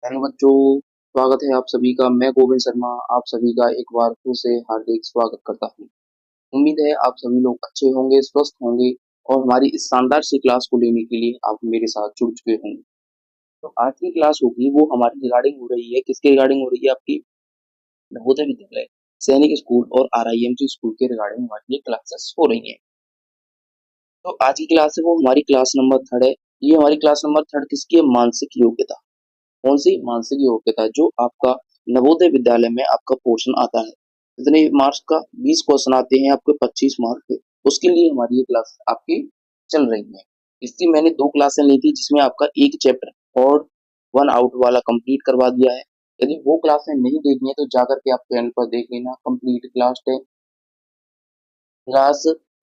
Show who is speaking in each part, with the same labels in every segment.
Speaker 1: Hello बच्चों, स्वागत है आप सभी का। मैं गोविंद शर्मा आप सभी का एक बार फिर से हार्दिक स्वागत करता हूँ। उम्मीद है आप सभी लोग अच्छे होंगे, स्वस्थ होंगे और हमारी इस शानदार सी क्लास को लेने के लिए आप मेरे साथ जुड़ चुके होंगे। तो आज की क्लास होगी वो हमारी रिगार्डिंग हो रही है, किसके रिगार्डिंग हो रही है? आपकी नवोदय विद्यालय, सैनिक स्कूल और RIMC स्कूल के रिगार्डिंग हमारी ये क्लासेस हो रही है। तो आज की क्लास है वो हमारी क्लास नंबर थर्ड है। ये हमारी क्लास नंबर थर्ड किसकी है? मानसिक योग्यता। कौन सी? मानसिक योग्यता, जो आपका नवोदय विद्यालय में आपका पोर्शन आता है। कितने मार्क्स का? 20 क्वेश्चन आते हैं आपके 25 मार्क के। उसके लिए हमारी ये क्लास आपकी चल रही है। इसकी मैंने 2 क्लासें ली थी, जिसमें आपका एक चैप्टर और 1 आउट वाला कंप्लीट करवा दिया है। यदि वो क्लासें नहीं देखनी है तो जाकर के आप चैनल पर देख लेना। कंप्लीट क्लास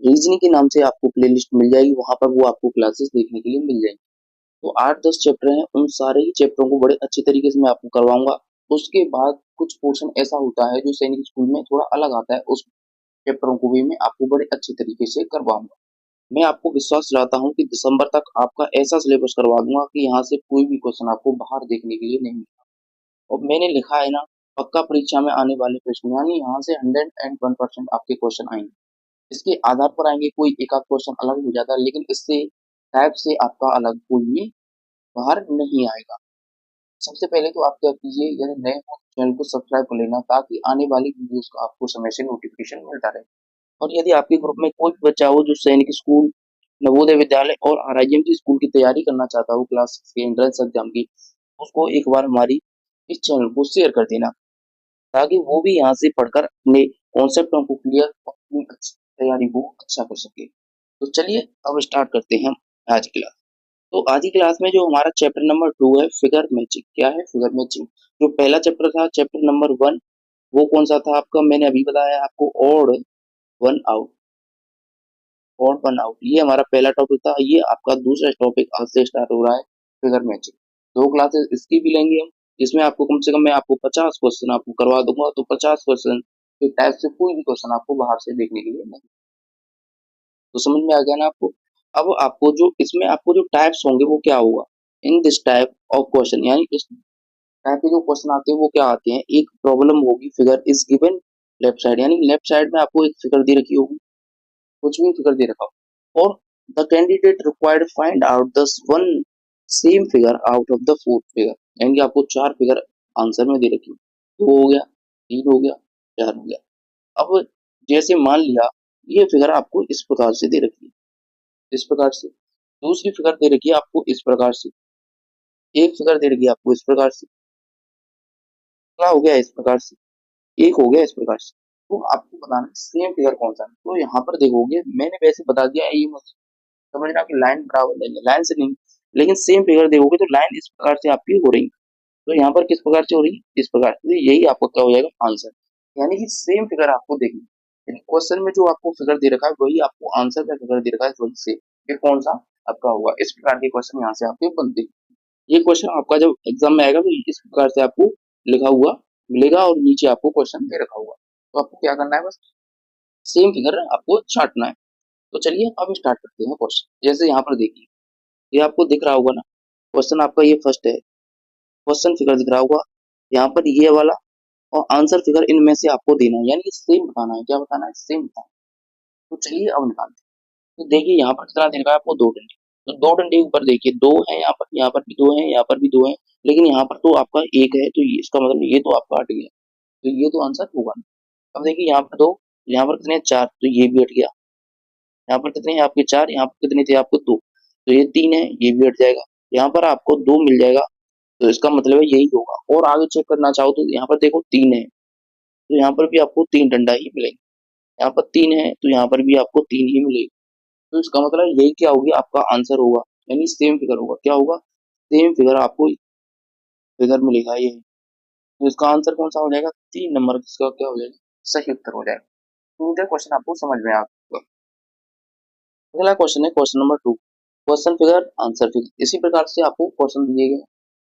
Speaker 1: रीजनिंग के नाम से आपको प्लेलिस्ट मिल जाएगी, वहां पर वो आपको क्लासेस देखने के लिए मिल जाएगी। तो 8-10 चैप्टर हैं, उन सारे ही चैप्टरों को बड़े अच्छे तरीके से मैं आपको करवाऊंगा। उसके बाद कुछ पोर्शन ऐसा होता है जो सैनिक स्कूल में थोड़ा अलग आता है, उस चैप्टरों को भी मैं आपको बड़े अच्छे तरीके से करवाऊंगा। मैं आपको विश्वास दिलाता हूँ कि दिसंबर तक आपका ऐसा सिलेबस करवा दूंगा कि यहाँ से कोई भी क्वेश्चन आपको बाहर देखने के लिए नहीं मिलेगा। और मैंने लिखा है ना, पक्का परीक्षा में आने वाले प्रश्न, यानी यहाँ से 101% आपके क्वेश्चन आएंगे। इसके आधार पर आएंगे, कोई एक आध क्वेश्चन अलग हो जाता है, लेकिन इससे टाइप से आपका अलग कोई भी बाहर नहीं आएगा। सबसे पहले तो आप क्या कीजिए, यदि नए हो तो चैनल को सब्सक्राइब कर लेना, ताकि आने वाली वीडियोस का आपको समय से नोटिफिकेशन मिलता रहे। और यदि आपके ग्रुप में कोई भी बच्चा हो जो सैनिक स्कूल, नवोदय विद्यालय और RIMC स्कूल की तैयारी करना चाहता हो क्लास के एंट्रेंस एग्जाम की, उसको एक बार हमारी इस चैनल को शेयर कर देना, ताकि वो भी यहाँ से पढ़कर अपने कॉन्सेप्टों को क्लियर और अपनी तैयारी को अच्छा कर सके। तो चलिए अब स्टार्ट करते हैं आज की क्लास। तो आज की क्लास में जो हमारा चैप्टर नंबर 2 है, फिगर मैचिंग। क्या है? Figure matching. जो पहला चैप्टर था, चैप्टर नंबर 1, वो कौन सा था आपका? मैंने अभी बताया आपको, odd one out. Odd one out, ये हमारा पहला टॉपिक था। ये आपका दूसरा टॉपिक आज से स्टार्ट हो रहा है, फिगर मैचिंग। 2 क्लासेस इसकी भी लेंगे हम, जिसमें आपको कम से कम मैं आपको 50 क्वेश्चन आपको करवा दूंगा। तो 50 क्वेश्चन के टाइप से कोई भी क्वेश्चन आपको बाहर से देखने के लिए नहीं। तो समझ में आ गया ना आपको? अब आपको जो इसमें आपको जो टाइप्स होंगे वो क्या होगा? In this type of question, यानी इस टाइप के जो क्वेश्चन आते हैं वो क्या आते हैं? एक प्रॉब्लम होगी, figure is given left side, यानी लेफ्ट साइड में आपको एक फिगर दे रखी होगी, कुछ भी फिगर दे रखा हो, और the candidate required find out the one same figure out of the fourth figure, यानी कि आपको 4 फिगर आंसर में दे रखी है। 2 हो गया, 3 हो गया, 4 हो गया। अब जैसे मान लिया ये फिगर आपको इस प्रकार से दे रखी है, इस प्रकार से। दूसरी फिगर दे रखी है आपको इस प्रकार से। एक फिगर दे रखी है आपको इस प्रकार से। क्या हो गया? इस प्रकार से। एक हो गया इस प्रकार से। तो आपको बताना है सेम फिगर कौन सा है। तो यहाँ पर देखोगे, मैंने वैसे बता दिया है, ये मत समझना कि लाइन बराबर नहीं है, लाइन से नहीं। लेकिन सेम फिगर देखोगे तो लाइन इस प्रकार से आपकी हो रही है। तो यहाँ पर किस प्रकार से हो रही है? इस प्रकार से। तो यही आपका क्या हो जाएगा? आंसर। यानी कि सेम फिगर आपको देखनी है। यानी क्वेश्चन में जो आपको फिगर दे रखा है वही आपको आंसर का फिगर दे रखा है, वही से फिर कौन सा आपका होगा। इस प्रकार के क्वेश्चन यहाँ से आपके बनते हैं। ये क्वेश्चन आपका जब एग्जाम में आएगा तो इस प्रकार से आपको लिखा हुआ मिलेगा, और नीचे आपको क्वेश्चन दे रखा हुआ। तो आपको क्या करना है? बस सेम फिगर आपको छांटना है। तो चलिए अब स्टार्ट करते हैं क्वेश्चन। जैसे यहाँ पर देखिए, ये आपको दिख रहा होगा ना, क्वेश्चन आपका ये फर्स्ट है। क्वेश्चन फिगर दिख रहा होगा यहाँ पर, ये वाला, और आंसर फिगर इनमें से आपको देना है, यानी कि सेम बताना है। क्या बताना है? सेम बताना है। तो चलिए अब निकालते हैं। तो देखिए यहाँ पर कितना दे रखा है आपको? 2 डंडे। तो 2 डंडे ऊपर देखिए, 2 है यहाँ पर भी 2 है, यहाँ पर भी 2 है, लेकिन यहाँ पर तो आपका 1 है, तो इसका मतलब ये तो आपका हट गया। तो ये तो आंसर होगा नहीं। अब देखिए यहाँ पर 2, यहाँ पर कितने? 4, तो ये भी हट गया। यहाँ पर कितने हैं आपके? 4, यहाँ पर कितने थे आपको? 2, तो ये 3 है, ये भी हट जाएगा। यहाँ पर आपको 2 मिल जाएगा, तो इसका मतलब है यही होगा। और आगे चेक करना चाहो तो यहाँ पर देखो 3 है, तो यहाँ पर भी आपको 3 डंडा ही मिलेगा। यहाँ पर 3 है, तो यहाँ पर भी आपको 3 ही मिलेगा। तो इसका मतलब यही क्या होगी? आपका आंसर होगा, यानी सेम फिगर होगा। क्या होगा? सेम फिगर आपको फिगर मिलेगा ये। तो इसका आंसर कौन सा हो जाएगा? 3 नंबर इसका क्या हो जाएगा? सही उत्तर हो जाएगा। तो ये क्वेश्चन आपको समझ में आ गया। अगला क्वेश्चन है question number 2, question figure answer figure. इसी प्रकार से आपको क्वेश्चन दिए गए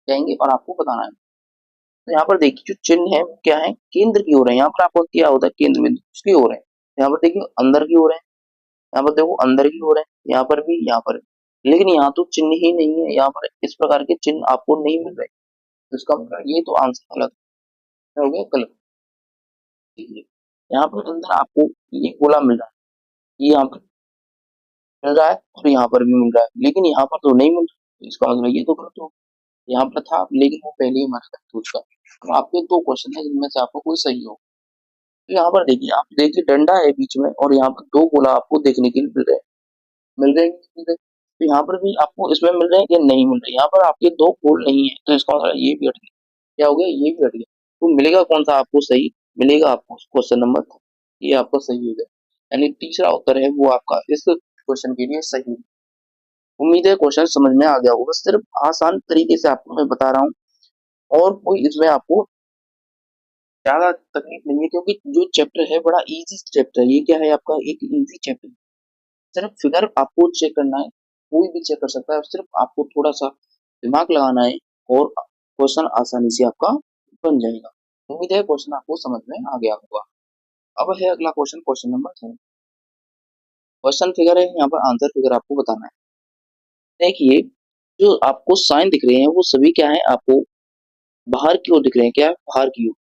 Speaker 1: जाएंगे और आपको बताना है। तो यहाँ पर देखिए जो चिन्ह है वो क्या है? केंद्र की ओर है। यहाँ पर आपको क्या होता है? केंद्र बिंदु किसकी ओर है? यहाँ पर देखिए अंदर की ओर है, यहाँ पर देखो अंदर की ओर है, यहाँ पर भी, यहाँ पर भी। लेकिन यहाँ तो चिन्ह ही नहीं है, यहाँ पर इस प्रकार के चिन्ह आपको नहीं मिल रहे। तो इसका मतलब ये तो आंसर गलत हो गया, गलत। ठीक है, यहाँ पर अंदर आपको ये गोला मिल रहा है, ये यहाँ पर मिल रहा है और यहाँ पर भी मिल रहा है, लेकिन यहाँ पर तो नहीं मिल रहा, तो इसका मतलब ये तो गलत हो। यहाँ पर था लेकिन वो पहले ही मर गया, तो उसका तो आपके दो क्वेश्चन है जिनमें से आपको कोई सही हो। तो यहाँ पर देखिए, आप देखिए डंडा है बीच में और यहाँ पर दो गोला आपको देखने के लिए मिल रहे हैं कि नहीं मिल रहे? तो यहाँ पर भी आपको इसमें मिल रहे हैं या नहीं मिल रहे? यहाँ पर आपके दो गोल नहीं है, तो इसका मतलब ये भी हट गया। क्या हो गया? ये भी हट गया। तो मिलेगा कौन सा आपको सही? मिलेगा आपको क्वेश्चन नंबर, ये आपका सही हो गया, यानी तीसरा उत्तर है वो आपका इस क्वेश्चन के लिए सही। उम्मीद है क्वेश्चन समझ में आ गया होगा, सिर्फ आसान तरीके से आपको मैं बता रहा हूँ और कोई इसमें आपको ज्यादा तकलीफ नहीं है, क्योंकि जो चैप्टर है बड़ा इजी चैप्टर है। ये क्या है? आपका एक इजी चैप्टर। सिर्फ फिगर आपको चेक करना है, कोई भी चेक कर सकता है, सिर्फ आपको थोड़ा सा दिमाग लगाना है और क्वेश्चन आसानी से आपका बन जाएगा। उम्मीद है क्वेश्चन आपको समझ में आ गया होगा। अब है अगला question, question number 3। Question figure है, यहाँ पर आंसर फिगर आपको बताना है। देखिए, जो आपको साइन दिख रहे हैं वो सभी क्या है? आपको बाहर की ओर दिख रहे हैं। क्या है? बाहर की ओर।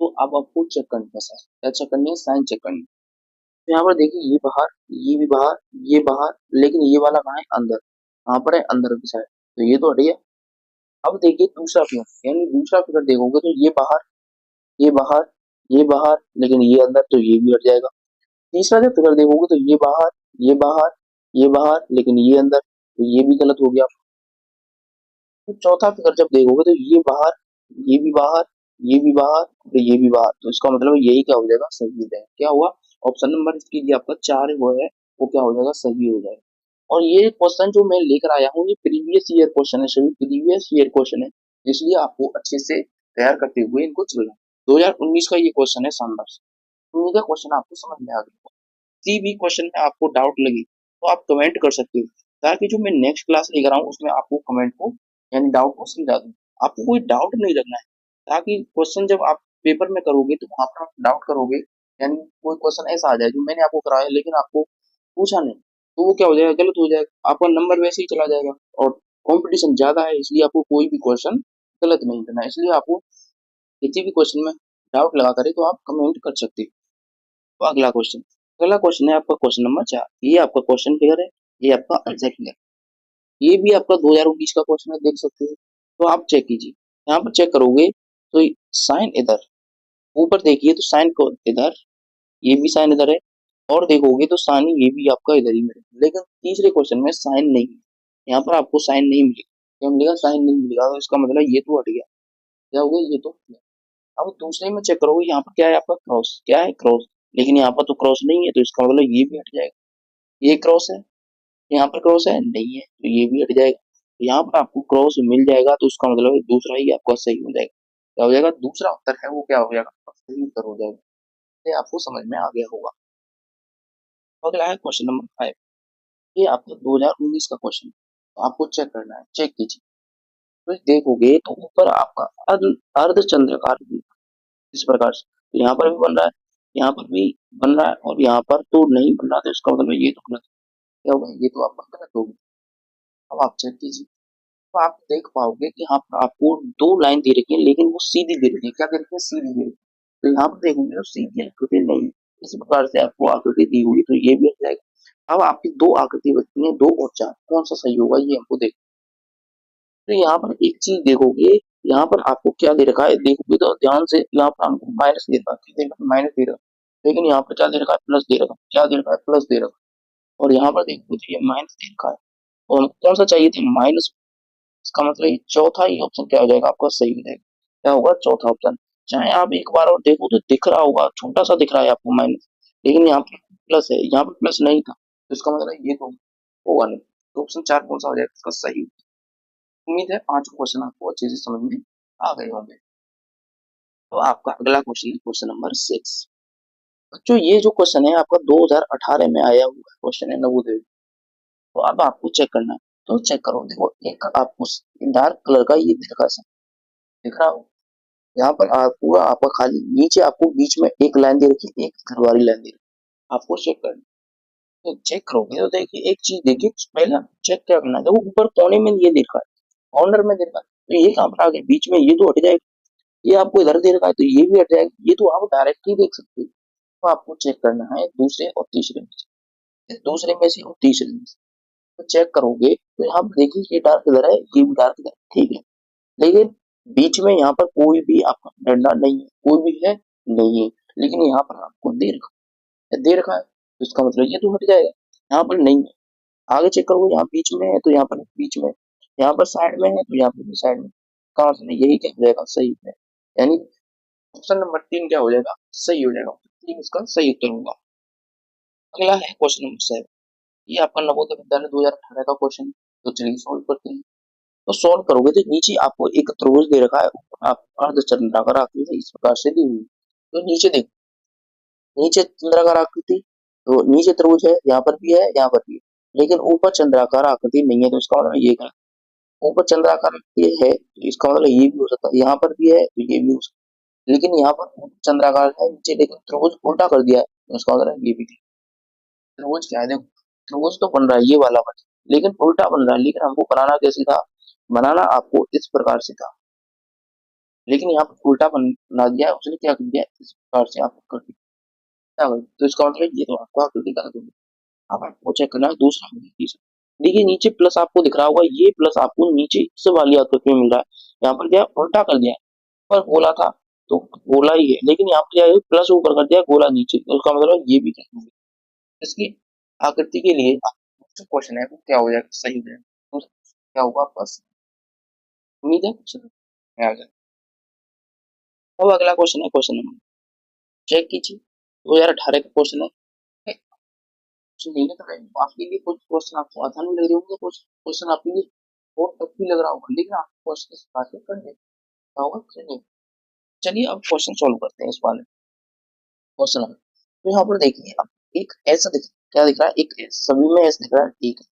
Speaker 1: तो अब आपको चेक करना है, सर क्या चेक करनी है? साइन चेक करनी है। तो यहाँ पर देखिए, ये बाहर, ये भी बाहर, ये बाहर, लेकिन ये वाला कहाँ है? अंदर। कहाँ पर है? अंदर की साइड। तो ये तो हट गया। अब देखिए दूसरा फिगर, यानी दूसरा फिगर देखोगे तो ये बाहर, ये बाहर, ये बाहर, लेकिन ये अंदर, तो ये भी हट जाएगा। तीसरा जब फिगर देखोगे तो ये बाहर, ये बाहर, ये बाहर, लेकिन ये अंदर, तो ये भी गलत हो गया। तो चौथा फिगर जब देखोगे तो ये बाहर, ये भी बाहर, ये भी बाहर, तो ये भी बाहर, तो इसका मतलब यही क्या हो जाएगा? सही हो जाएगा। क्या हुआ? ऑप्शन नंबर इसकी जो आपका 4 वो है, वो क्या हो जाएगा? सही हो जाएगा। और ये क्वेश्चन जो मैं लेकर आया हूँ ये प्रीवियस ईयर क्वेश्चन है, सभी प्रीवियस ईयर क्वेश्चन है, इसलिए आपको अच्छे से तैयार करते हुए इनको चलना। 2019 का ये क्वेश्चन है शानदार से। उम्मीद है क्वेश्चन आपको समझ में आ गया। किसी भी क्वेश्चन में आपको डाउट लगे तो आप कमेंट कर सकते हो, ताकि जो मैं नेक्स्ट क्लास लेकर आऊँ उसमें आपको कमेंट को यानी डाउट को समझा दूँ। आपको कोई डाउट नहीं रखना है, ताकि क्वेश्चन जब आप पेपर में करोगे तो वहां पर आप डाउट करोगे, यानी कोई क्वेश्चन ऐसा आ जाए जो मैंने आपको कराया लेकिन आपको पूछा नहीं, तो वो क्या हो जाएगा? गलत हो जाएगा, आपका नंबर वैसे ही चला जाएगा। और कंपटीशन ज्यादा है, इसलिए आपको कोई भी क्वेश्चन गलत नहीं करना है। इसलिए आपको किसी भी क्वेश्चन में डाउट लगा करे तो आप कमेंट कर सकते हो। तो अगला क्वेश्चन है आपका क्वेश्चन नंबर 4। ये आपका क्वेश्चन फिगर है, ये आपका आंसर फिगर। ये भी आपका 2019 का क्वेश्चन है, देख सकते हो। तो आप चेक कीजिए, यहाँ पर चेक करोगे तो साइन इधर, ऊपर देखिए तो साइन को इधर, ये भी साइन इधर है, और देखोगे तो साइन ये भी आपका इधर ही मिलेगा। लेकिन तीसरे क्वेश्चन में साइन नहीं है, यहाँ पर आपको साइन नहीं मिलेगा। क्या मिलेगा? साइन नहीं मिलेगा, तो इसका मतलब ये तो हट गया। क्या हो गया? ये तो हट गया। अब दूसरे में चेक करोगे, यहाँ पर क्या है? आपका क्रॉस। क्या है? क्रॉस। लेकिन यहाँ पर तो क्रॉस नहीं है, तो इसका मतलब ये भी हट जाएगा। ये क्रॉस है, यहाँ पर क्रॉस है नहीं है, तो ये भी हट जाएगा। तो यहाँ पर आपको क्रॉस मिल जाएगा, तो उसका मतलब दूसरा ही आपका सही हो जाएगा। क्या हो जाएगा? दूसरा उत्तर है वो क्या हो जाएगा? आपका सही उत्तर हो जाएगा। ये आपको समझ में आ गया होगा। तो अगला है क्वेश्चन नंबर 5। ये आपका 2019 का क्वेश्चन है, तो आपको चेक करना है। चेक कीजिए, तो देखोगे तो ऊपर आपका अर्धचंद्राकार भी इस प्रकार से, तो यहाँ पर भी बन रहा है, यहाँ पर भी बन रहा है, और यहाँ पर तो नहीं बन रहा, तो इसका मतलब ये तो गलत। क्या होगा? ये तो आपका गलत होगा। अब आप चेक कीजिए, तो आप देख पाओगे कि यहाँ पर आपको दो लाइन दे रखी है, लेकिन वो सीधी दे रखी है। क्या दे रखी है? सीधी दे रखी है। तो यहाँ पर देखोगे तो सीधी आकृति नहीं, इस प्रकार से आपको आकृति दी हुई, तो ये भी हट जाएगा। अब आपकी दो आकृति बचती है, 2 और 4, कौन सा सही होगा ये हमको देख। तो यहाँ पर एक चीज देखोगे, यहाँ पर आपको क्या दे रखा है? देखोगे तो ध्यान से, यहाँ पर हमको माइनस दे रखा है, माइनस दे रखा है, लेकिन यहाँ पर क्या दे रखा है? प्लस दे रखा है। क्या दे रखा है? प्लस दे रखा है। और यहाँ पर देखोगे तो ये माइनस दे रखा है, और हमको कौन सा चाहिए था? माइनस। इसका मतलब ये चौथा ही ऑप्शन क्या हो जाएगा? आपका सही हो जाएगा। क्या होगा? चौथा ऑप्शन। चाहे आप एक बार और देखो तो दिख रहा होगा, छोटा सा दिख रहा है आपको माइनस, लेकिन यहाँ पर प्लस है, यहाँ पर प्लस नहीं था, तो इसका मतलब ये तो होगा नहीं। तो ऑप्शन 4 कौन सा हो जाएगा? इसका सही। उम्मीद है 5 क्वेश्चन आपको अच्छे से समझ में आ गए होंगे। तो आपका अगला क्वेश्चन है क्वेश्चन नंबर 6। बच्चों ये जो क्वेश्चन है आपका 2018 में आया हुआ क्वेश्चन है, नवोदय। तो अब आपको चेक करना है, तो चेक करो। देखो, एक आपको डार्क कलर का ये दिख रहा हो, यहाँ पर आपको आपका खाली नीचे आपको बीच में एक लाइन दे रखी है, एक घरवाली लाइन दे रखी है, आपको चेक करना है। तो चेक करोगे तो देखिए, एक चीज देखिए, पहला चेक क्या करना है। देखो ऊपर कोने में ये देखा है, कॉर्नर में देखा है, तो ये कहाँ पर आ गया बीच में, ये तो हट जाएगा, ये आपको इधर दे रखा है तो ये भी हट जाएगा, ये तो आप डायरेक्टली देख सकते हो। तो आपको चेक करना है दूसरे और तीसरे में से, दूसरे में से और तीसरे में से। तो चेक करोगे तो यहाँ पर देखिए ये डार्क इधर है, ये भी डार्क इधर है, ठीक है। लेकिन बीच में यहाँ पर कोई भी आपका डंडा नहीं है, कोई भी है नहीं है, लेकिन यहाँ पर आपको दे रखा है तो इसका मतलब ये तो हट जाएगा, यहाँ पर नहीं है। आगे चेक करोगे यहाँ बीच में है तो यहाँ पर बीच में, यहाँ पर साइड में है तो यहाँ पर भी साइड में, कहाँ से नहीं, यही क्या हो जाएगा सही है। यानी ऑप्शन नंबर 3 क्या हो जाएगा, सही हो जाएगा, 3 इसका सही उत्तर होगा। अगला है क्वेश्चन नंबर 7, ये आपका नवोदय विद्यालय 2018 का क्वेश्चन। तो चलिए सॉल्व करते हैं। तो सॉल्व करोगे तो नीचे आपको एक त्रिभुज दे रखा है, ऊपर आप अर्धचंद्राकार आकृति इस प्रकार से दी हुई है। तो नीचे देखो, नीचे चंद्राकार आकृति, तो नीचे त्रिभुज है, यहाँ पर भी है, यहाँ पर भी है, लेकिन ऊपर चंद्राकार आकृति नहीं है, तो इसका मतलब ये क्या, ऊपर चंद्राकार आकृति है तो इसका मतलब ये भी हो सकता है, यहाँ पर भी है तो ये भी हो सकता है, लेकिन यहाँ पर चंद्राकार है नीचे, लेकिन त्रिभुज उल्टा कर दिया है तो इसका मतलब ये भी त्रिभुज क्या है, देखो त्रिभुज तो बन रहा है ये वाला बन, लेकिन उल्टा बन रहा है, लेकिन हमको बनाना कैसे था, बनाना आपको इस प्रकार से था, लेकिन यहाँ पर उल्टा बना दिया है उसने, क्या कर दिया इस प्रकार से आपको कर दिया, क्या कर दिया? तो इसका मतलब ये तो आपको आकृति गलत होगी। अब आपको चेक करना है दूसरा और तीसरा। देखिए नीचे प्लस आपको दिख रहा होगा, ये प्लस आपको नीचे से वाली आकृति में मिल रहा है, यहाँ पर क्या है, उल्टा कर दिया है, पर गोला था तो गोला ही है, लेकिन यहाँ पर क्या है प्लस ऊपर कर दिया, गोला नीचे, तो उसका मतलब ये भी क्या है, इसकी आकृति के लिए जो क्वेश्चन है वो क्या हो जाएगा, सही हो जाएगा। तो क्या होगा आपका, उम्मीद है क्वेश्चन में आ जाए। अब अगला क्वेश्चन है क्वेश्चन नंबर, चेक कीजिए 2018 का क्वेश्चन है। कुछ नहीं लग रहा है आपके लिए, कुछ क्वेश्चन आपको आसान लग रहे होंगे, कुछ क्वेश्चन आपके लिए बहुत टफ भी लग रहा होगा, लेकिन आप क्वेश्चन स्टार्ट कर लेते होगा, चलिए चलिए अब क्वेश्चन सॉल्व करते हैं इस वाले क्वेश्चन में। तो यहाँ पर देखिए अब एक ऐसा दिख, क्या दिख रहा है, एक सभी में ऐसा दिख रहा है, ठीक है।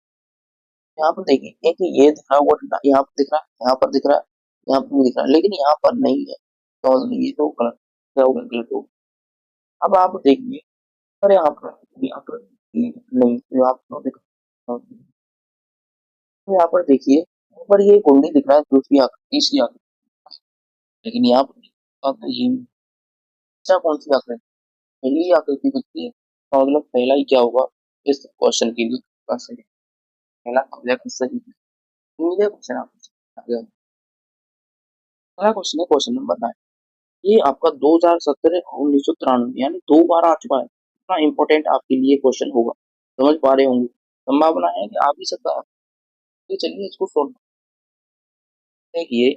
Speaker 1: यहाँ पर देखिए एक ये दिख रहा है, वो यहाँ पर दिख रहा है, यहाँ पर दिख रहा है, यहाँ पर भी दिख रहा है, लेकिन यहाँ पर नहीं है, तो ये तो गलत, क्या होगा, गलत होगा। अब आप देखिए, अरे यहाँ पर नहीं, यहाँ पर देखो, तो यहाँ पर देखिए ऊपर ये कुंडली दिख रहा है, दूसरी आकृति, तीसरी आकृति, लेकिन यहाँ पर ये अच्छा कौन सी आकृति, पहली आकृति दिखती है, तो मतलब पहला ही क्या होगा इस क्वेश्चन के लिए का सही, पहला हो जाएगा सही। उम्मीद है क्वेश्चन आपको आ गया। अगला क्वेश्चन है क्वेश्चन नंबर 9, ये आपका 2017 और 1993 यानी 2 बार आ चुका है, इतना इंपॉर्टेंट आपके लिए क्वेश्चन होगा, समझ पा रहे होंगे, संभावना है कि आ भी सकता है। तो चलिए इसको सोल्व देखिए,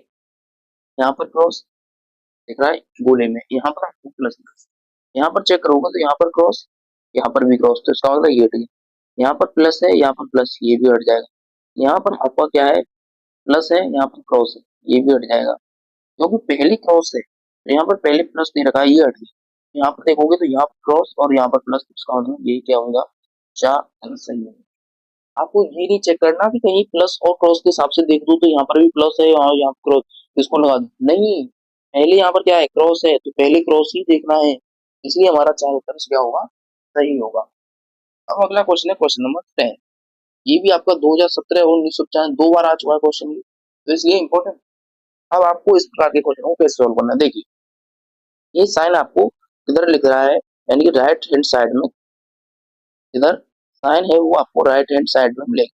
Speaker 1: यहाँ पर क्रॉस दिख रहा है गोले में, यहाँ पर आपको प्लस, यहाँ पर चेक करोगे तो यहाँ पर क्रॉस, यहाँ पर भी क्रॉस, तो इसका मतलब ये हट गया, यहाँ पर प्लस है, यहाँ पर प्लस, ये भी हट जाएगा, यहाँ पर आपका क्या है, प्लस है, यहाँ पर क्रॉस है, ये भी हट जाएगा, क्योंकि पहली क्रॉस है तो यहाँ पर पहले प्लस दे रखा है, ये हट गया, यहाँ पर देखोगे तो यहाँ पर क्रॉस और यहाँ पर प्लस, इसका मतलब यही क्या होगा, चार सही है। आपको ये नहीं चेक करना कि कहीं प्लस और क्रॉस के हिसाब से देख दूं तो यहाँ पर भी प्लस है और यहाँ पर क्रॉस, इसको लगा दूं, नहीं, पहले यहाँ पर क्या है, क्रॉस है, तो पहले क्रॉस ही देखना है, इसलिए हमारा चार उत्तर क्या होगा, सही होगा। अब अगला क्वेश्चन है क्वेश्चन नंबर 10, ये भी आपका 2017 और 1995 2 बार आ चुका है क्वेश्चन, तो इसलिए इंपॉर्टेंट। अब आपको इस प्रकार के क्वेश्चन को कैसे सोल्व करना है, देखिए ये साइन आपको किधर लिख रहा है, यानी कि राइट हैंड साइड में, इधर साइन है वो आपको राइट हैंड साइड में मिलेगा,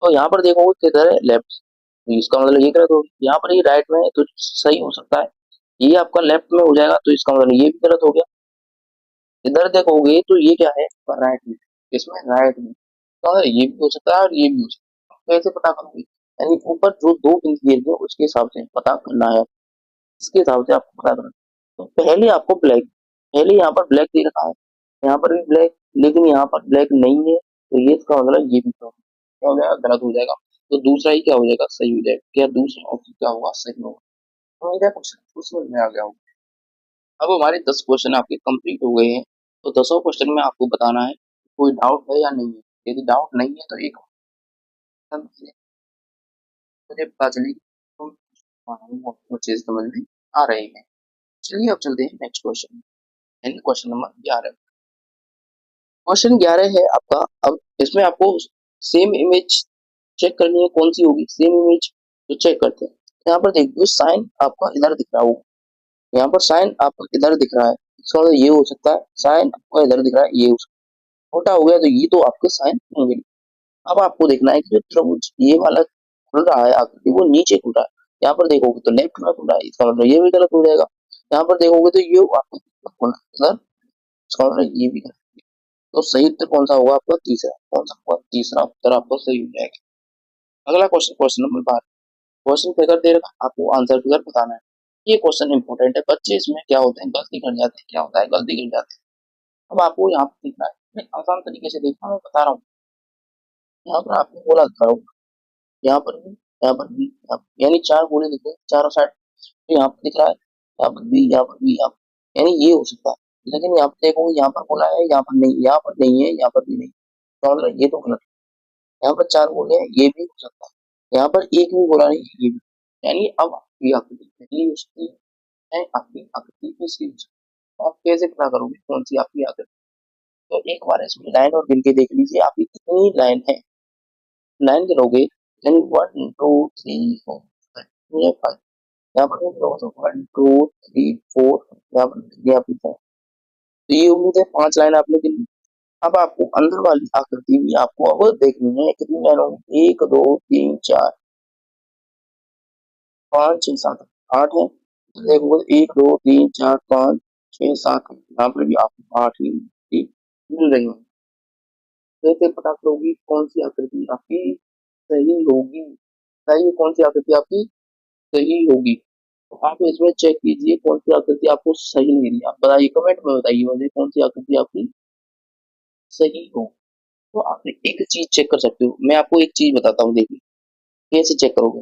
Speaker 1: तो यहाँ पर देखोगे किधर है, लेफ्ट, इसका मतलब ये गलत होगा, यहाँ पर ये राइट में है तो सही हो सकता है, ये आपका लेफ्ट में हो जाएगा, तो इसका मतलब ये भी गलत हो गया। इधर देखोगे तो ये क्या है, राइट में, इसमें राइट में, तो ये भी हो सकता है और ये भी हो सकता है, कैसे पता करोगे, यानी ऊपर जो दो इंच दिए गए उसके हिसाब से पता करना है, इसके हिसाब से आपको पता करना है। तो पहले आपको ब्लैक, पहले यहाँ पर ब्लैक दे रखा है, यहाँ पर भी ब्लैक, लेकिन यहाँ पर ब्लैक नहीं है, तो ये इसका मतलब ये भी क्या हो जाएगा, गलत हो जाएगा, तो दूसरा ही क्या हो जाएगा, सही हो जाएगा, क्या दूसरा ऑप्शन क्या होगा, सही होगा। तो मेरा क्वेश्चन उस समझ में आ गया होगा। अब हमारे 10 क्वेश्चन आपके कंप्लीट हो गए हैं, तो 10 क्वेश्चन में आपको बताना है कोई डाउट है या नहीं है, यदि डाउट नहीं है तो एक option से मुझे पता चलेगी तो वो चीज समझ में आ रही है। चलिए अब चलते हैं नेक्स्ट क्वेश्चन, यानी क्वेश्चन नंबर 11। क्वेश्चन 11 है आपका, अब इसमें आपको सेम इमेज चेक करनी है, कौन सी होगी सेम इमेज, तो चेक करते हैं। यहाँ पर देखिए साइन आपका इधर दिख रहा हो, यहाँ पर साइन आपका इधर दिख रहा है, इसका मतलब ये हो सकता है साइन आपका इधर दिख रहा है, ये छोटा हो गया तो ये तो आपके साइन होंगे। अब आपको देखना है कि जो त्रिभुज ये वाला खुल रहा है आकृति वो नीचे खुल रहा है, यहाँ पर देखोगे तो लेफ्ट में खुल रहा है, इसका मतलब ये भी गलत हो जाएगा। यहाँ पर देखोगे तो ये आपका खुल रहा है इधर, इसका मतलब ये भी गलत। तो सही उत्तर कौन सा होगा आपका? तीसरा। कौन सा होगा? तीसरा उत्तर आपका सही हो जाएगा। अगला question, question number 12। Question figure दे रखा, आपको आंसर फिगर बताना है। ये क्वेश्चन इंपॉर्टेंट है, बच्चे इसमें क्या होते हैं गलती कर जाते हैं, क्या होता है गलती कर जाते हैं। अब आपको यहाँ पे देखना है, मैं आसान तरीके से देखना मैं बता रहा हूँ। यहाँ पर आपको बोला था यहाँ पर भी, यहाँ पर भी, यानी चार गोले दिख रहे हैं चारों साइड। तो यहाँ पर दिख रहा है, यहाँ पर भी, यहाँ पर भी, यहाँ पर, यानी ये हो सकता है। लेकिन यहाँ पर देखो यहाँ पर बोला है, यहाँ पर नहीं, यहाँ पर नहीं है, यहाँ पर भी नहीं, तो मतलब ये तो गलत है। यहाँ पर चार गोले हैं, ये भी हो सकता है। यहाँ पर एक भी गोला नहीं है, ये भी। यानी अब आपकी आकृति पहली हो सकती है, आपकी आकृति दूसरी हो सकती है। तो आप कैसे पता करोगे कौन सी आपकी आकृति? तो एक बार इसमें लाइन और गिन के देख लीजिए आपकी कितनी लाइन है। लाइन गिनोगे यानी 1 2 3 4 5, यहाँ पर तो 1 2 3 4, यहाँ पर ये आपकी 4। तो ये उम्मीद है 5 लाइन आपने गिनी। अब आपको अंदर वाली आकृति भी आपको अब देखनी है, कितनी लाइन होगी? 1 2 3 4 5 6 7 8 है। तो देखोगे 1 2 3 4 5 6 7, यहाँ पर भी आपको 8 ही मिल रही है। कैसे पता करोगी कौन सी आकृति आपकी सही होगी? बताइए कौन सी आकृति आपकी सही होगी? तो आप इसमें चेक कीजिए कौन सी आकृति आपको सही नहीं रही। आप बताइए, कमेंट में बताइए मुझे कौन सी आकृति आपकी सही हो। तो आप एक चीज चेक कर सकते हो, मैं आपको एक चीज बताता हूँ, देखिए कैसे चेक करोगे।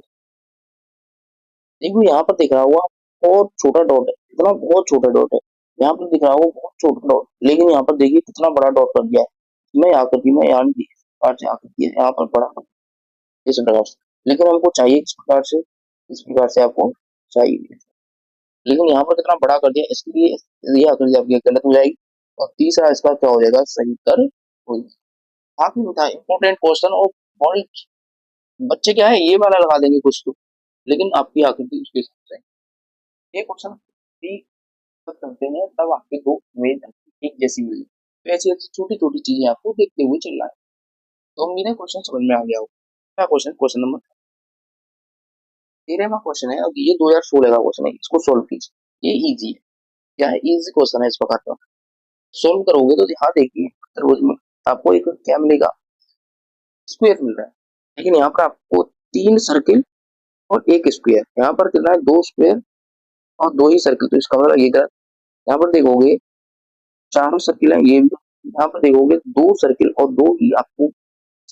Speaker 1: देखो यहाँ पर दिख रहा होगा बहुत छोटा डॉट है, इतना बहुत छोटा डॉट है। यहाँ पर दिख रहा होगा बहुत छोटा डॉट, लेकिन यहाँ पर देखिए कितना बड़ा डॉट कर दिया है। मैं आकृति में यहाँ नहीं, इस प्रकार से आकृति है, यहाँ पर बड़ा इस प्रकार से, लेकिन हमको चाहिए इस प्रकार से, इस प्रकार से आपको चाहिए, लेकिन यहाँ पर कितना बड़ा कर दिया, इसके लिए ये आकृति आपकी गलत हो जाएगी। और तीसरा इसका क्या हो जाएगा? सही उत्तर हो जाएगा। काफी होता है इंपॉर्टेंट क्वेश्चन, और बहुत बच्चे क्या है ये वाला लगा देंगे कुछ तो, लेकिन आपकी आकृति उसके हिसाब से। ये क्वेश्चन भी जब करते हैं तब आपके दो इमेज एक जैसी मिली, तो ऐसी ऐसी छोटी छोटी चीजें आपको देखते हुए चलना है। तो उम्मीद है क्वेश्चन समझ में आ गया हो। क्या क्वेश्चन? क्वेश्चन नंबर 13वां क्वेश्चन है, अब ये 2016 का क्वेश्चन है, इसको सोल्व कीजिए। ये इजी है, क्या है, इजी क्वेश्चन है इस प्रकार का। सोल्व करोगे तो ध्यान देखिए, तरबूज में आपको एक क्या मिलेगा? स्क्वायर मिल रहा है, लेकिन यहाँ पर आपको 3 सर्किल और एक स्क्वायर, यहाँ पर कितना है? 2 स्क्वायर और 2 ही सर्किल, तो इसका मतलब ये गलत। यहाँ पर देखोगे चारों सर्किल है, ये भी। यहाँ पर देखोगे 2 सर्किल और 2 ही आपको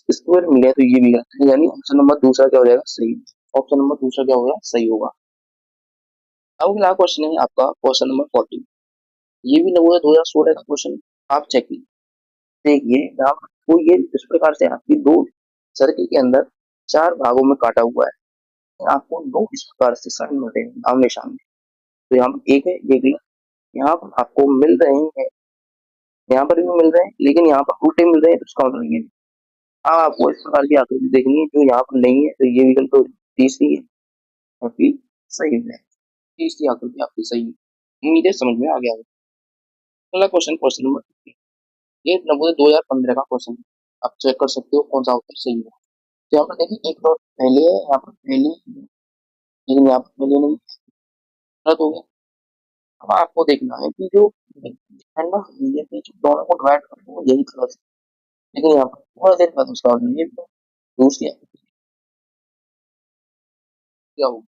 Speaker 1: स्क्वायर मिले हैं, तो ये भी गलत है। यानी ऑप्शन नंबर दूसरा क्या हो जाएगा? सही। ऑप्शन नंबर दूसरा क्या होगा? सही होगा। अब अगला क्वेश्चन है आपका क्वेश्चन नंबर 14। ये भी नवोदय 2016 का क्वेश्चन, आप चेक कीजिए। देखिए आपको ये इस प्रकार से आपकी 2 सर्किल के अंदर 4 भागों में काटा हुआ है, आपको 2 इस प्रकार से साइन मिल रहे हैं आमने सामने। तो यहाँ पर एक है, ये भी यहाँ पर आपको मिल रहे हैं, यहाँ पर भी मिल रहे हैं, लेकिन यहाँ पर उल्टे मिल रहे हैं, तो इसका मतलब ये नहीं। अब आपको इस प्रकार की आकृति देखनी है जो यहाँ पर नहीं है, तो ये विकल्प तो तीसरी है आपकी सही है। तीसरी आकृति आपकी सही है। उम्मीद है समझ में आ गया होगा। अगला क्वेश्चन, क्वेश्चन नंबर 15। ये नवोदय 2015 का क्वेश्चन है, आप चेक कर सकते हो कौन सा उत्तर सही है। तो यहाँ पर देखिए एक डॉट पहले है, यहाँ पर पहले, लेकिन यहाँ पर पहले नहीं, गलत हो गया। अब आपको देखना है कि जो है ना, ये बीच दोनों को डिवाइड कर दो, यही गलत है। लेकिन यहाँ पर थोड़ा देर बाद उसका मतलब ये दूसरी आकृति क्या होगा?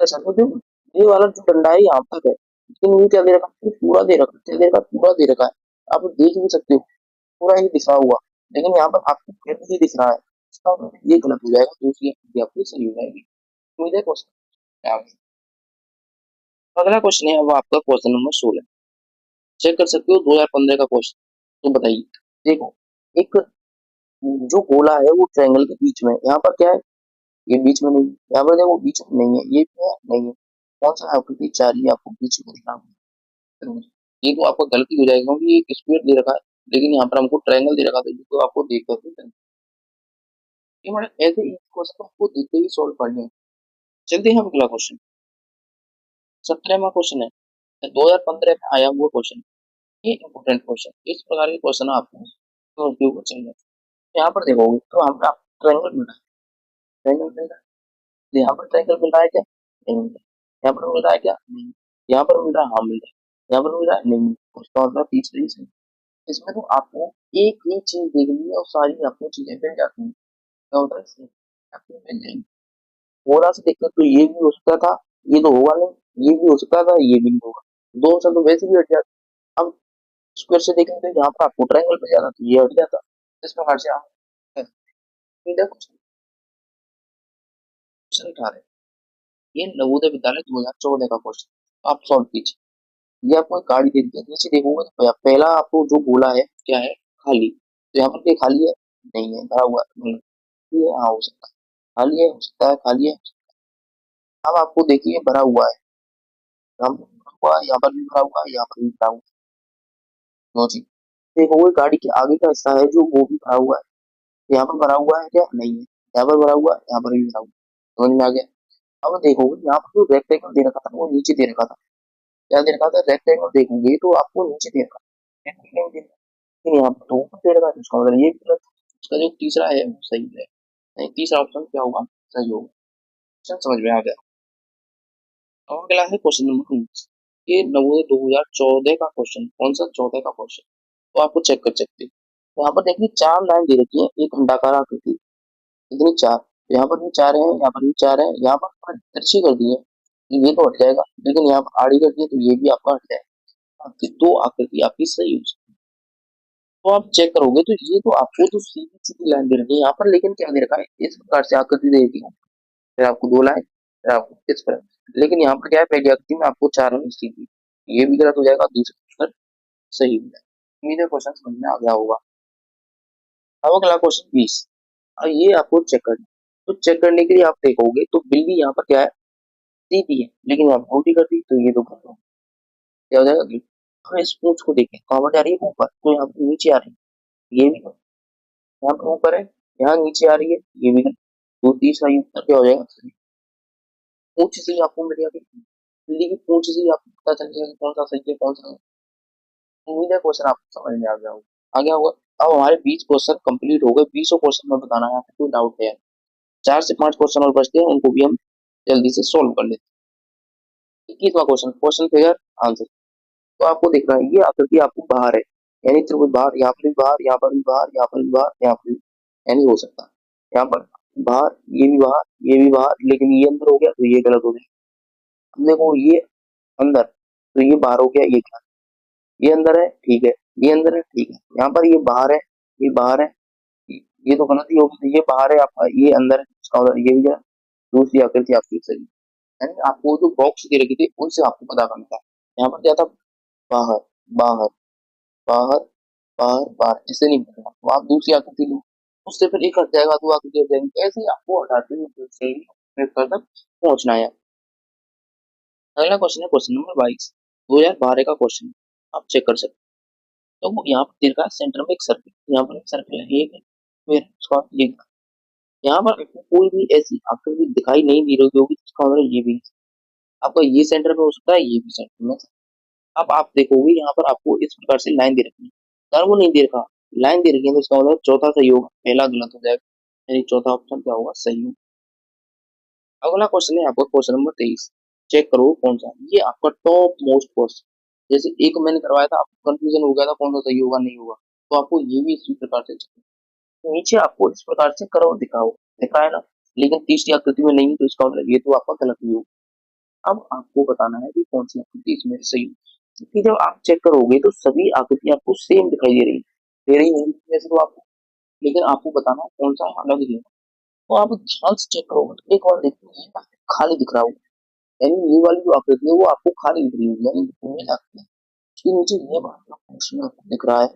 Speaker 1: ऐसा तो देखो, ये वाला जो डंडा है यहाँ तक है, लेकिन ये क्या दे रखा है? पूरा दे रखा है, क्या दे रखा है? पूरा दे रखा है। आप देख भी सकते हो पूरा ही दिखा हुआ, लेकिन यहाँ पर आपको फिर भी दिख रहा है, इसका मतलब ये गलत हो जाएगा, दूसरी आकृति आपकी सही हो जाएगी। उम्मीद है क्वेश्चन। अगला क्वेश्चन है अब आपका क्वेश्चन नंबर 16। चेक कर सकते हो 2015 का क्वेश्चन। तो बताइए, देखो एक जो गोला है वो ट्रायंगल के बीच में, यहाँ पर क्या है? ये बीच में नहीं, यहाँ पर देखो बीच में नहीं है, ये भी है नहीं है, कौन सा आकृति चाह रही है आपको बीच में दिखना? ये तो आपको गलती हो जाएगी, क्योंकि ये स्क्वायर दे रखा है, लेकिन यहाँ पर हमको ट्रायंगल दे रखा था, ये तो आपको देख कर ये मतलब ऐसे ही क्वेश्चन आपको देखते ही सॉल्व करने हैं। चलते हैं अगला क्वेश्चन। 17वां क्वेश्चन है 2015 में आया हुआ क्वेश्चन। ये इंपॉर्टेंट क्वेश्चन, इस प्रकार के क्वेश्चन आपको रिव्यू को चाहिए। यहाँ पर देखोगे तो आपका ट्रायंगल मिल रहा है, ट्रायंगल मिल रहा है, यहाँ पर ट्रायंगल मिल रहा है क्या? नहीं मिल रहा है। यहाँ पर मिल रहा है क्या? नहीं। यहाँ पर मिल रहा है, हाँ मिल रहा है। यहाँ पर मिल रहा है, नहीं मिल रहा है। उसका मतलब तीसरी चीज है। इसमें तो आपको एक ही चीज देखनी है और सारी आपको चीजें मिल जाती हैं। क्या होता है इसमें? आपको मिल जाएंगी। थोड़ा सा देखते तो ये भी हो सकता था, ये तो होगा नहीं, ये भी हो सकता था, ये भी नहीं होगा। दो ऑप्शन तो वैसे भी हट जाते। अब स्क्वायर से देखें तो यहाँ पर आपको ट्रायंगल मिल जाता तो ये हट जाता। इस प्रकार से आप क्वेश्चन उठा रहे हैं। ये नवोदय विद्यालय 2014 का क्वेश्चन आप सॉल्व कीजिए। ये आपको एक गाड़ी दे दी है, नीचे देखोगे तो पहला आपको जो बोला है क्या है? खाली। तो यहाँ पर क्या खाली है? नहीं है, भरा हुआ है। ये हाँ हो सकता है, खाली है, हो सकता है खाली है। अब आपको देखिए भरा हुआ है, यहाँ पर भी भरा हुआ है, यहाँ पर भी भरा हुआ है, यहाँ पर भी भरा हुआ है। नो जी। देखोगे गाड़ी के आगे का हिस्सा है जो वो भी भरा हुआ है। यहाँ पर भरा हुआ है क्या? नहीं है। यहाँ पर भरा हुआ है, यहाँ पर भी भरा हुआ है। समझ में आ गया? अब देखोगे यहाँ पर जो रेक्टेंगल दे रखा था वो नीचे दे रखा था। क्या दे रखा था? रेक्टेंगल देखोगे तो आपको नीचे दे रखा था, लेकिन यहाँ पर तो ऊपर दे रखा है। उसका मतलब ये गलत है। उसका जो तीसरा है वो सही है। नहीं, तीसरा ऑप्शन क्या होगा? सही होगा। क्वेश्चन समझ में आ गया। अब अगला है क्वेश्चन नंबर 19। ये नवोदय 2014 का क्वेश्चन। कौन सा? 14 का क्वेश्चन। तो आपको चेक कर सकते हैं। तो यहाँ पर देखिए चार लाइन दे रखी है, एक अंडाकार आकृति। इतनी चार, यहाँ पर भी चार है, यहाँ पर भी चार है, यहाँ पर थोड़ा तिरछी कर दी है, ये तो हट जाएगा, लेकिन यहाँ पर आड़ी कर दी है तो ये भी आपका हट जाएगा। आपकी दो आकृति आपकी सही हो सकती है। तो आप चेक करोगे तो ये तो आपको तो सीधी सीधी लाइन दे रखी है यहाँ पर, लेकिन क्या दे रखा है? इस प्रकार से आकृति दे रखी है। फिर आपको दो लाइन, फिर आपको इस पर। लेकिन यहाँ पर क्या है? पहली आकृति में आपको चार लाइन सीधी। ये भी गलत हो जाएगा, दूसरा उत्तर सही हो जाएगा। उम्मीद है क्वेश्चन समझ में आ गया होगा। अब अगला क्वेश्चन 20। अब ये आपको चेक करना है। तो चेक करने के लिए आप देखोगे तो बिल्ली यहाँ पर क्या है? सीधी है, लेकिन यहाँ पर उल्टी कर दी तो ये तो गलत हो। क्या हो जाएगा? गलत। अब इस पूंछ को देखें, कहाँ पर जा रही है? ऊपर, तो यहाँ पर नीचे आ रही है, ये भी गलत। यहाँ पर ऊपर है, यहाँ नीचे आ रही है, ये भी गलत। तो तीसरा उत्तर क्या हो जाएगा? सही। पूंछ से ही आपको मिल जाएगी, बिल्ली की पूंछ से ही आपको पता चल जाएगा कौन सा सही है कौन सा नहीं। उम्मीद है क्वेश्चन आपको समझ में आ गया होगा। अब हमारे 20 क्वेश्चन कंप्लीट हो गए। 20 क्वेश्चन में बताना है आपको, कोई डाउट है? 4 से 5 क्वेश्चन और बचते हैं, उनको भी हम जल्दी से सोल्व कर लेते हैं। 21वां क्वेश्चन, क्वेश्चन फिगर आंसर। तो आपको दिख रहा है ये आकृति आपको बाहर है, यानी त्रिभुज बाहर, यहाँ पर भी बाहर, यहाँ पर भी बाहर, यहाँ पर भी बाहर, यहाँ पर भी, यानी हो सकता है यहाँ पर बाहर, ये भी बाहर, ये भी बाहर, लेकिन ये अंदर हो गया तो ये गलत हो गया। अब देखो ये अंदर, तो ये बाहर हो गया, ये गलत। ये अंदर है, ठीक है, ये अंदर है, ठीक है। यहाँ पर ये बाहर है, ये बाहर है, ये तो गलत ही होगा। ये बाहर है आपका, ये अंदर है, इसका मतलब ये भी गलत। दूसरी आकृति आपकी सही। यानी आपको जो बॉक्स दे रखी थी उनसे आपको पता करना था। यहाँ पर क्या था? बाहर, बाहर, बाहर, बाहर, बाहर, ऐसे नहीं मिलेगा। तो आप दूसरी आकृति लो, उससे फिर एक हट जाएगा, दो आकृति हट जाएंगी, ऐसे ही आपको हटाते हुए सही उत्तर तक पहुंचना है। अगला क्वेश्चन है क्वेश्चन नंबर 22। 2012 का क्वेश्चन, आप चेक कर सकते हैं। तो यहाँ पर दे रखा है सेंटर में एक सर्कल, यहाँ पर एक सर्कल है, एक है, फिर उसका एक। यहाँ पर आपको कोई भी ऐसी आकृति दिखाई नहीं दे रही होगी, इसका मतलब ये भी आपका ये सेंटर में हो सकता है, ये भी सेंटर में। अब आप देखोगे यहाँ पर आपको इस प्रकार से लाइन दे रखी है, कर्व नहीं दे रखा, लाइन दे रखी है, तो इसका मतलब चौथा सही होगा, पहला गलत हो जाएगा, यानी चौथा ऑप्शन क्या होगा? सही होगा। अगला क्वेश्चन है आपका क्वेश्चन नंबर 23। चेक करो कौन सा ये आपका टॉप मोस्ट क्वेश्चन। जैसे एक मैंने करवाया था, आपको कंफ्यूजन हो गया था कौन सा सही होगा नहीं होगा, तो आपको ये भी इसी प्रकार से check करना है। नीचे आपको इस प्रकार से कर्व दिखा है ना, लेकिन तीसरी आकृति में नहीं है, तो इसका मतलब ये तो आपका गलत ही होगा। अब आपको बताना है कि कौन सी आकृति इसमें सही है, क्योंकि जब आप चेक करोगे तो सभी आकृति आपको सेम दिखाई दे रही नहीं वैसे तो आपको, लेकिन आपको बताना है कौन सा अलग है। तो आप ध्यान से चेक करोगे तो एक बार देखते हैं खाली दिख रहा होगा, यानी ये वाली जो आकृति है वो आपको खाली दिख रही होगी, यानी घूमने लगती है। उसके नीचे ये वाला पोर्शन आपको दिख रहा है,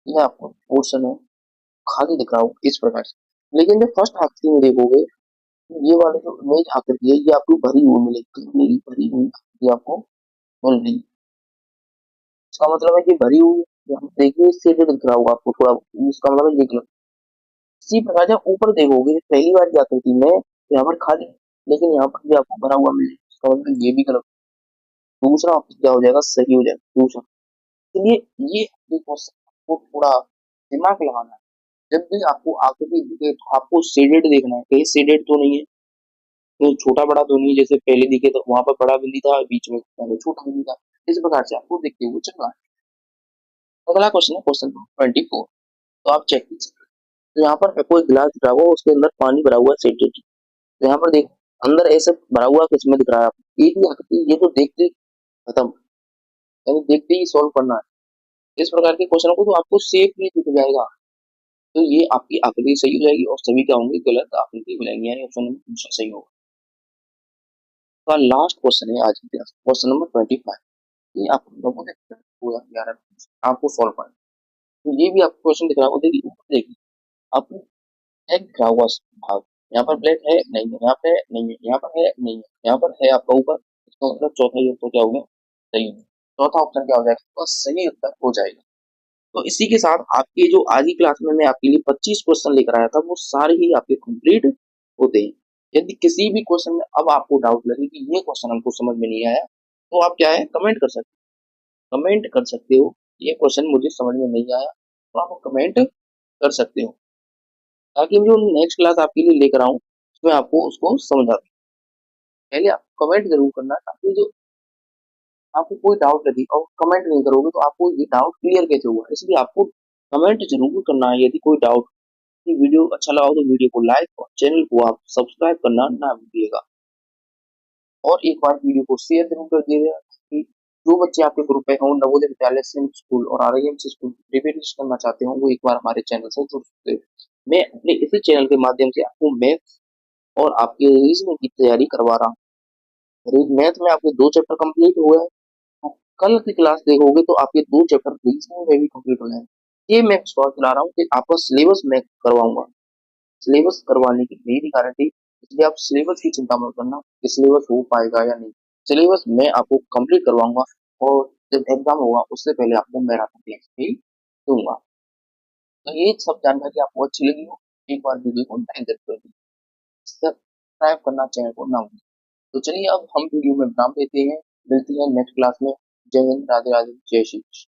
Speaker 1: ये आपको पोर्शन है खाली दिख रहा होगा इस प्रकार से। लेकिन जब फर्स्ट आकृति में देखोगे तो ये वाली जो इमेज आकृति है ये आपको भरी हुई मिलेगी, भरी हुई आकृति आपको मिल रही है। इसका मतलब है कि भरी हुई है। यहाँ देखिए इससे दिख रहा होगा आपको थोड़ा, इसका मतलब है ये गलत। इसी प्रकार जब ऊपर देखोगे पहली बार की आकृति में तो यहाँ पर खाली, लेकिन यहाँ पर भी आपको भरा हुआ मिल जाएगा, इसका मतलब ये भी गलत। दूसरा ऑप्शन क्या हो जाएगा, सही हो जाएगा दूसरा। इसलिए ये आपके क्वेश्चन को थोड़ा दिमाग लगाना है। जब भी आपको आकृति दिखे तो आपको शेडेड देखना है, कहीं शेडेड तो नहीं है, कहीं छोटा बड़ा तो नहीं है, जैसे पहले दिखे तो वहां पर बड़ा बिंदी था, बीच में पहले छोटा बिंदी था, इस प्रकार से आपको देखते हुए चलना है। अगला क्वेश्चन है क्वेश्चन 24। तो आप चेक कीजिए। तो यहाँ पर कोई गिलास दिख रहा होगा, उसके अंदर पानी भरा हुआ है शेडेड। तो यहाँ पर देखो अंदर ऐसे भरा हुआ किसमें दिख रहा है आपको, एक ही आकृति, ये तो देखते ही खत्म, यानी देखते ही सॉल्व करना है। इस प्रकार के क्वेश्चन को तो आपको सेफ भी दिख जाएगा। तो ये आपकी आकृति सही हो जाएगी और सभी क्या होंगे, गलत आकृति मिलेंगे, यानी ऑप्शन नंबर दूसरा सही होगा। तो लास्ट क्वेश्चन है आज की क्लास, क्वेश्चन नंबर 25। ये आपको लोगों ने 2011 आपको सॉल्व करना है। तो ये भी आपको क्वेश्चन दिख रहा होगा, देखिए ऊपर देखिए आपको एक दिखा हुआ भाग, यहाँ पर ब्लैक है नहीं है, यहाँ पे नहीं है, यहाँ पर है नहीं है, यहाँ पर है आपका ऊपर, इसका मतलब चौथा ये तो क्या हो गया, सही है। चौथा ऑप्शन क्या हो जाएगा, तो सही उत्तर हो जाएगा। तो इसी के साथ आपके जो आज की क्लास में मैं आपके लिए 25 क्वेश्चन लेकर आया था, वो सारे ही आपके कंप्लीट होते हैं। यदि किसी भी क्वेश्चन में अब आपको डाउट लगे कि ये क्वेश्चन हमको समझ में नहीं आया, तो आप क्या है, कमेंट कर सकते हो, कमेंट कर सकते हो, ये क्वेश्चन मुझे समझ में नहीं आया, तो आप कमेंट कर सकते हो, ताकि मैं जो नेक्स्ट क्लास आपके लिए लेकर आऊँ उसमें आपको उसको समझा दूं। पहले आप कमेंट जरूर करना, ताकि जो आपको कोई डाउट लगे और कमेंट नहीं करोगे तो आपको ये डाउट क्लियर कैसे होगा, इसलिए आपको कमेंट जरूर करना है यदि कोई डाउट। वीडियो अच्छा लगा हो तो वीडियो को लाइक और चैनल को आप सब्सक्राइब करना ना भूलिएगा, और एक बार वीडियो को शेयर जरूर कर दीजिएगा, कि जो बच्चे आपके ग्रुप में हों, नवोदय विद्यालय संयुक्त स्कूल और आरआईएम स्कूल प्रिपरेशन करना चाहते हो, वो एक बार हमारे चैनल से जुड़ सकते हैं। मैं अपने इसी चैनल के माध्यम से आपको मैथ और आपके रीजनिंग की तैयारी करवा रहा हूँ। मैथ में आपके 2 चैप्टर कंप्लीट हुए हैं, तो कल की क्लास देखोगे तो आपके 2 चैप्टर रीजनिंग में भी कंप्लीट हो जाएंगे। ये मैं विश्वास दिला रहा हूँ कि आपका सिलेबस मैं करवाऊंगा, सिलेबस करवाने की मेरी गारंटी, इसलिए आप सिलेबस की चिंता मत करना कि सिलेबस हो पाएगा या नहीं। सिलेबस मैं आपको कंप्लीट करवाऊंगा, और जब एग्जाम होगा उससे पहले आपको मैराथन टेस्ट भी दूंगा। तो ये सब जानकारी आपको अच्छी लगी हो, एक बार वीडियो को लाइक जरूर कर दीजिए, सब्सक्राइब करना चैनल को ना भूलिए। तो चलिए अब हम वीडियो में विराम देते हैं, मिलते हैं नेक्स्ट क्लास में। जय हिंद, राधे राधे, जय श्री कृष्ण।